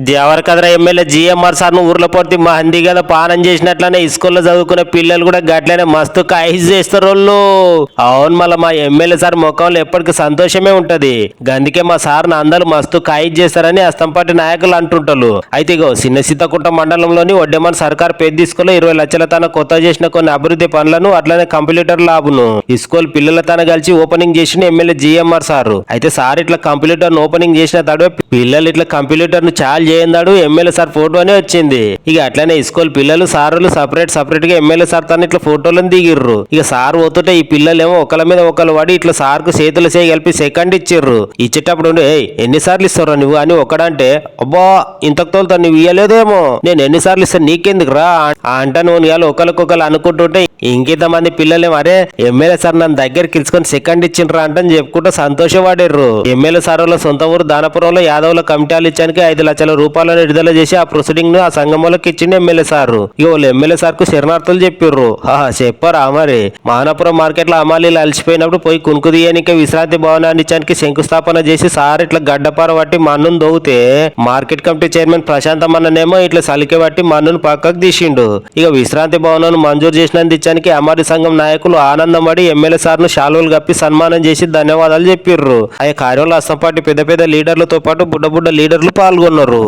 ఇది ఎవరికదరా MLA GMR sir ను ఊర్లో పడితే మహంది కదా పానం చేసినట్లనే స్కూల్లో చదువుకునే పిల్లలు కూడా గట్లనే మస్తు కాయిస్ చేస్తారు వాళ్ళు. అవును, మళ్ళీ మా ఎమ్మెల్యే సార్ ముఖంలో ఎప్పటికీ సంతోషమే ఉంటది. గందుకే మా సార్ అందరూ మస్తు కాయిస్ చేస్తారని అస్తంపాటి నాయకులు అంటుంటారు. అయితే ఇగో చిన్న సీతకుంట మండలంలోని ఒడ్డెమన్ సర్కార్ పెద్ద స్కూల్లో 20 లక్షల తన కొత్త చేసిన కొన్ని అభివృద్ధి పనులను అట్లనే కంప్యూటర్ ల్యాబ్ను ఈ స్కూల్ పిల్లల తన కలిసి ఓపెనింగ్ చేసిన ఎమ్మెల్యే జిఎంఆర్ సార్. అయితే సార్ ఇట్లా కంప్యూటర్ ఓపెనింగ్ చేసిన తడవే పిల్లలు ఇట్లా కంప్యూటర్ ను చాలు చేయందాడు ఎమ్మెల్యే సార్ ఫోటోనే వచ్చింది. ఇక అట్లనే స్కూల్ పిల్లలు సారులు సపరేట్ గా ఎమ్మెల్యే సార్ తను ఇట్లా ఫోటోలను దిగిర్రు. ఇక సార్ పోతుంటే ఈ పిల్లలు ఏమో ఒకళ్ళ మీద ఒకళ్ళు పడి ఇట్లా సార్ కు చేతులు చేయి కలిపి సెకండ్ ఇచ్చిర్రు. ఇచ్చేటప్పుడు ఎన్నిసార్లు ఇస్తావు నువ్వు అని ఒకడంటే, అబ్బా ఇంతకు తోలుతా నువ్వు ఇయ్యలేదేమో, నేను ఎన్నిసార్లు ఇస్తాను నీకెందుకు రా అంటే నువ్వు ఒకరికొకరు అనుకుంటుంటే ఇంకెంతమంది పిల్లలేమో అరే ఎమ్మెల్యే సార్ నన్ను దగ్గరికి పిలుచుకొని సెకండ్ ఇచ్చిండ్రా అంటే చెప్పుకుంటూ సంతోషపడారు. ఎమ్మెల్యే సార్ వాళ్ళ సొంత ఊరు దానపురంలో యాదవుల కమిటీలు ఇచ్చానికి 5 లక్షల రూపాయలను విడుదల చేసి ఆ ప్రొసీడింగ్ ను ఆ సంఘంలోకి ఇచ్చిండు ఎమ్మెల్యే సార్. ఇక వాళ్ళు ఎమ్మెల్యే సార్ కు శరణార్థులు చెప్పిర్రు. చెప్పారా మరి మానాపురం మార్కెట్ లో అమాలీలు అలసిపోయినప్పుడు పోయి కునుకు తీయనికే విశ్రాంతి భవనాన్ని ఇచ్చానికి శంకుస్థాపన చేసి సార్ ఇట్లా గడ్డపార పట్టి మన్నును దోగితే మార్కెట్ కమిటీ చైర్మన్ ప్రశాంతమన్ననేమో ఇట్లా సలికే పట్టి మన్నును పక్కకు తీసిండు. ఇక విశ్రాంతి భవనాన్ని మంజూరు చేసినందుకు ఇచ్చానికి అమారీ సంఘం నాయకులు ఆనందపడి ఎమ్మెల్యే సార్ ను శాలువలు కప్పి సన్మానం చేసి ధన్యవాదాలు చెప్పిర్రు. ఆ కార్యంలో అస్తంపాటి పెద్ద లీడర్లతో పాటు బుడ్డ లీడర్లు పాల్గొన్నారు.